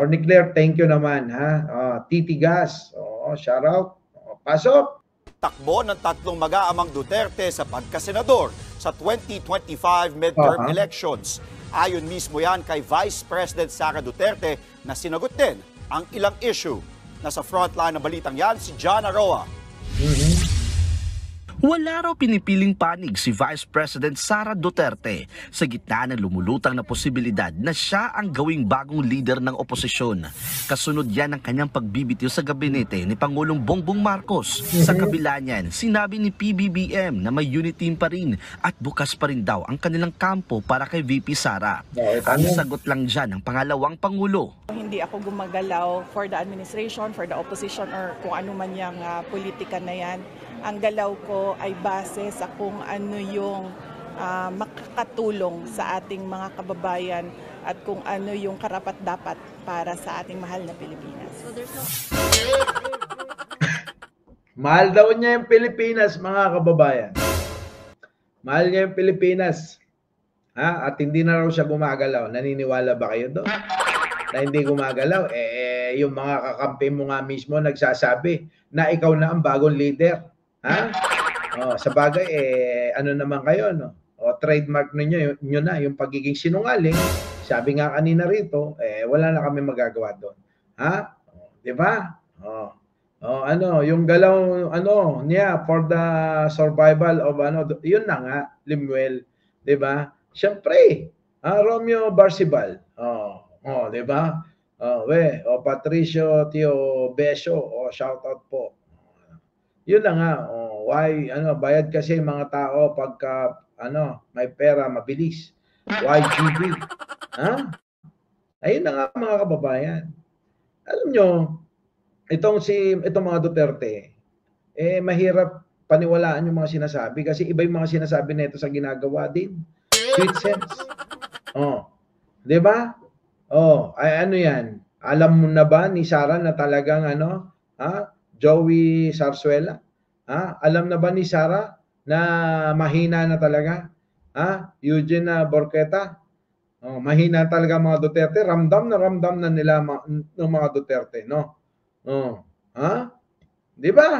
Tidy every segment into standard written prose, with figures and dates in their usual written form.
Orny Claire, thank you naman, ha? Titigas, shout out. Pasok. Takbo ng tatlong mag-aamang Duterte sa pagkasenador sa 2025 midterm elections. Ayon mismo yan kay Vice President Sara Duterte na sinagot din ang ilang issue. Nasa frontline ng balitang yan si John Aroa. Wala raw pinipiling panig si Vice President Sara Duterte sa gitna ng lumulutang na posibilidad na siya ang gawing bagong leader ng oposisyon. Kasunod yan ng kanyang pagbibitiw sa gabinete ni Pangulong Bongbong Marcos. Sa kabila niyan, sinabi ni PBBM na may unity team pa rin at bukas pa rin daw ang kanilang kampo para kay VP Sara. Ang sagot lang dyan ng pangalawang Pangulo. Hindi ako gumagalaw for the administration, for the opposition, or kung ano man yung politika na yan. Ang galaw ko ay base sa kung ano yung makakatulong sa ating mga kababayan at kung ano yung karapat-dapat para sa ating mahal na Pilipinas. Mahal daw niya yung Pilipinas, mga kababayan. Mahal niya yung Pilipinas. At hindi na raw siya gumagalaw. Naniniwala ba kayo doon? Na hindi gumagalaw? Yung mga kakampi mo nga mismo nagsasabi na ikaw na ang bagong leader. Sa bagay, ano naman kayo, no? Trademark nyo na yung pagiging sinungaling. Sabi nga kanina rito, wala na kami magagawa doon. Di ba? Yung galaw, niya, for the survival of, yun na nga, Limuel. Di ba? Siyempre, Romeo Barcibal. Di ba? Patricio Tio Besio, shout out po. Yun na nga, bayad kasi mga tao pagka may pera mabilis. YGB. Ayun na nga, mga kababayan. Alam nyo, itong mga Duterte, mahirap paniwalaan yung mga sinasabi kasi iba yung mga sinasabi nito sa ginagawa din. Sweet sense. Di ba? Ano yan? Alam mo na ba ni Sara na talagang Joey Sarsuela? Alam na ba ni Sara na mahina na talaga? Eugene Borqueta? Mahina talaga mga Duterte. Ramdam na nila ng mga Duterte, no? Di ba?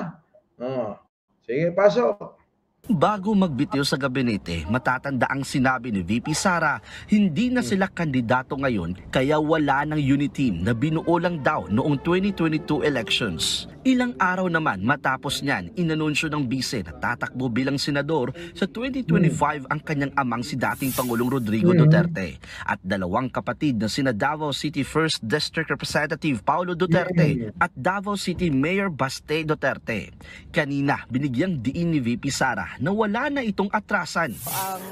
Sige, pasok. Bago magbitiw sa gabinete, matatanda ang sinabi ni VP Sara, hindi na sila kandidato ngayon kaya wala ng unity team na binuo lang daw noong 2022 elections. Ilang araw naman matapos niyan, inanunsyo ng bise na tatakbo bilang senador sa 2025 ang kanyang amang si dating Pangulong Rodrigo Duterte at dalawang kapatid na sina Davao City 1st District Representative Paulo Duterte at Davao City Mayor Baste Duterte. Kanina, binigyang diin ni VP Sara na wala na itong atrasan. Ang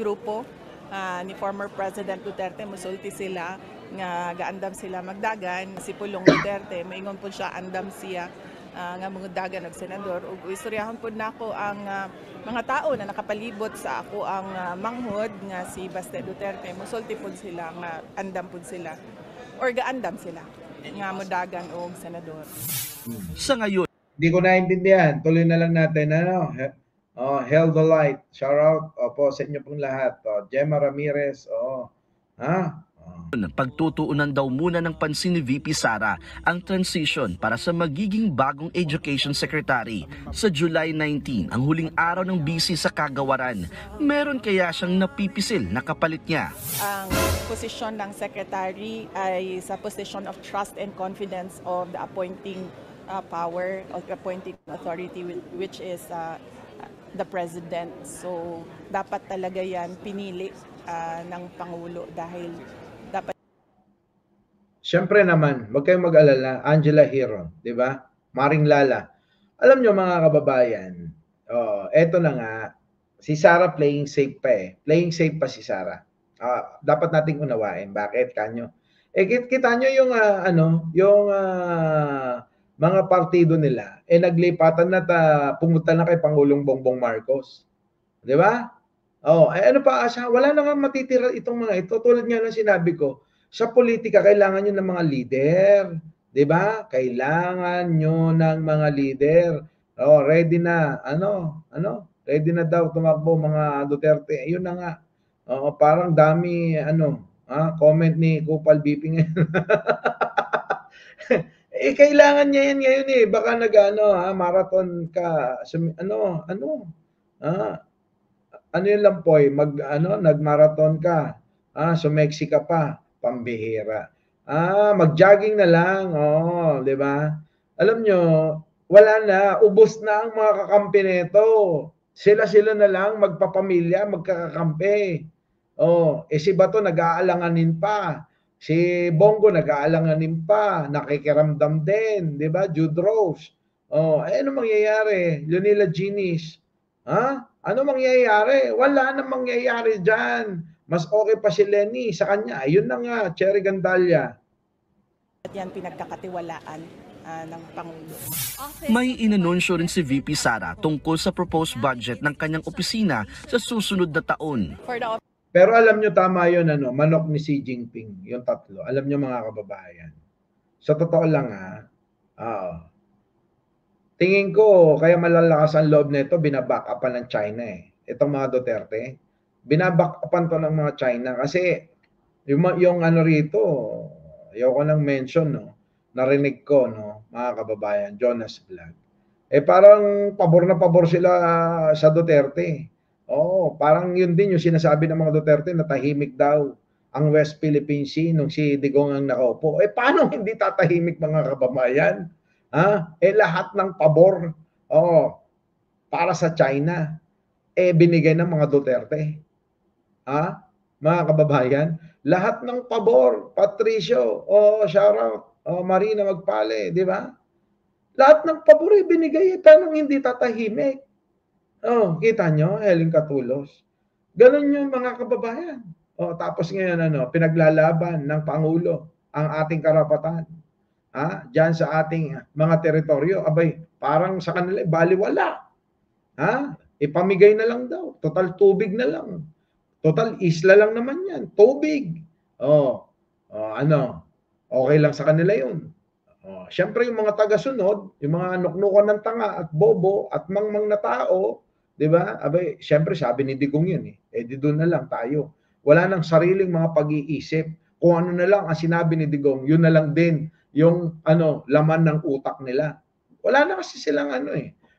grupo ni former President Duterte, musulti sila nga gaandam sila magdagan. Si Pulong Duterte, maingon po siya andam siya nga mangdagan og senador. Ug istoryahan po nako ang mga tao na nakapalibot sa ako ang manghod nga si Baste Duterte. Musulti po sila nga andam po sila or gaandam sila nga modagan og senador. Sa ngayon, hindi ko naintindihan. Tuloy na lang natin Hell the Light. Shout out po sa inyo pong lahat. Gemma Ramirez. Pagtutuunan daw muna ng pansin ni VP Sara ang transition para sa magiging bagong Education Secretary. Sa July 19, ang huling araw ng BC sa kagawaran, meron kaya siyang napipisil na kapalit niya. Ang posisyon ng Secretary ay sa position of trust and confidence of the appointing power of the appointing authority, which is the President. So dapat talaga yan pinili ng Pangulo dahil dapat. Siyempre naman, wag kayong mag-alala, Angela Hiron, di ba? Maring Lala. Alam nyo mga kababayan, eto na nga, si Sara playing safe pa eh. Playing safe pa si Sara. Dapat nating unawain. Bakit kanyo? Kita nyo yung mga partido nila, naglipatan na pumunta na kay Pangulong Bongbong Marcos. Di ba? Ano pa asa? Wala na nga matitira itong mga ito. Tulad nga ng sinabi ko, sa politika, kailangan nyo ng mga leader. Di ba? Kailangan nyo ng mga leader. Ready na. Ready na daw tumakbo mga Duterte. Ayun na nga. Parang dami, comment ni Kupal BP ngayon. Kailangan niya yan ngayon eh. Baka marathon ka. Ah, ano yun lang po nag-marathon ka. Sumeksi ka pa. Pambihira. Mag-jogging na lang. Di ba? Alam nyo, wala na. Ubos na ang mga kakampi nito. Sila na lang magpapamilya, magkakakampi. Si Bato nag-aalanganin pa. Si Bongo nag-aalanganin pa, nakikiramdam din, 'di ba? Jude Rose. Ano mangyayari? Leonela Ginis. Ano mangyayari? Wala nang mangyayari diyan. Mas okay pa si Lenny sa kanya. Ayun na nga, Cherry Gandalia. At yan pinagkakatiwalaan ng Pangulo. May inanunsyo rin si VP Sara tungkol sa proposed budget ng kanyang opisina sa susunod na taon. For the Pero alam nyo, tama yun, manok ni Xi Jinping, yung tatlo. Alam nyo mga kababayan. Sa totoo lang tingin ko, kaya malalakas ang loob nito, binaback upan ng China eh. Itong mga Duterte, binaback upan to ng mga China. Kasi, yung rito, ayoko nang mention, narinig ko, mga kababayan, Jonas Vlog. Parang pabor na pabor sila sa Duterte. Parang yun din yung sinasabi ng mga Duterte na tahimik daw ang West Philippine Sea nung si Digong ang nakaupo. Paano hindi tatahimik mga kababayan? Lahat ng pabor para sa China binigay ng mga Duterte. Mga kababayan, lahat ng pabor, Patricio, shout out, Marina Magpale, di ba? Lahat ng pabor binigay, paano hindi tatahimik? Kita nyo, Helen Catulos. Ganon yung mga kababayan. Tapos ngayon, pinaglalaban ng Pangulo ang ating karapatan. Diyan sa ating mga teritoryo. Abay, parang sa kanila, baliwala. Ipamigay na lang daw. Total tubig na lang. Total isla lang naman yan. Tubig. Okay lang sa kanila yun. Siyempre yung mga tagasunod, yung mga nuknukan ng tanga at bobo at mangmang na tao, di ba? Abay, siyempre sabi ni Digong yun di doon na lang tayo. Wala nang sariling mga pag-iisip. Kung ano na lang ang sinabi ni Digong, yun na lang din yung laman ng utak nila. Wala na kasi silang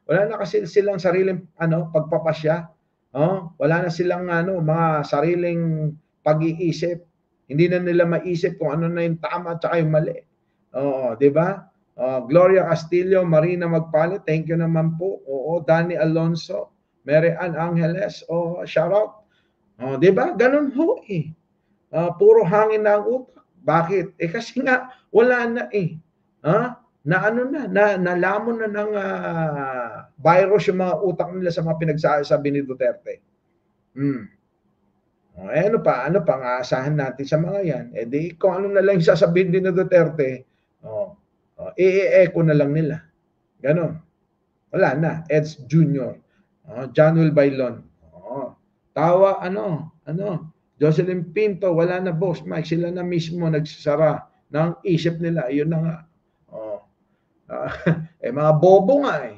wala na kasi silang sariling pagpapasya. Wala na silang mga sariling pag-iisip. Hindi na nila maisip kung ano na yung tama at saka yung mali. Di ba? Gloria Castillo, Marina Magpale, thank you naman po. Danny Alonso, Mary Ann Angeles, shout out. Di ba? Ganun ho puro hangin na ang utak. Bakit? Kasi nga wala na nalamon na ng virus yung mga utak nila sa mga pinagsasabi ni Duterte. Ano pa ang aasahan natin sa mga yan? Di kung ano na lang yung sasabihin din ni Duterte, i-echo na lang nila. Ganon. Wala na. Eds Jr. Januel Bailon. Tawa, Jocelyn Pinto, wala na boss. Mike, sila na mismo nagsasara ng isip nila. Yun na nga. Mga bobo nga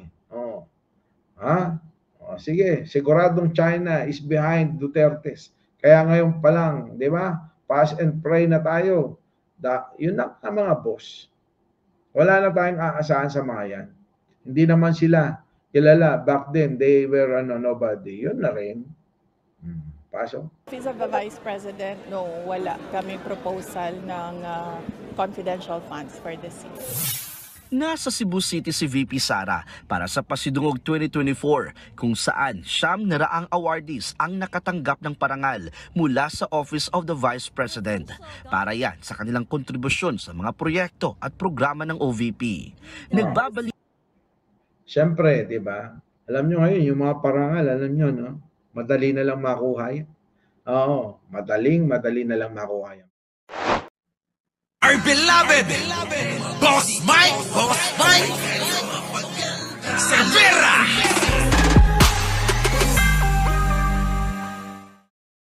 sige, siguradong China is behind Duterte's. Kaya ngayon pa lang, di ba? Pass and pray na tayo. Yun na mga boss. Wala na tayong aasahan sa mga yan. Hindi naman sila kilala. Back then, they were nobody. Yun na rin. Paso. Office of the Vice President, no, wala kami proposal ng confidential funds for this year. Nasa Cebu City si VP Sara para sa Pasidungog 2024 kung saan 900 awardees ang nakatanggap ng parangal mula sa Office of the Vice President para yan sa kanilang kontribusyon sa mga proyekto at programa ng OVP. Nagbabalik. Siyempre, di ba? Alam nyo ngayon, yung mga parangal, alam nyo, madali na lang makuha yan. Madali na lang makuha yan. Our beloved Boss Mike Cervera.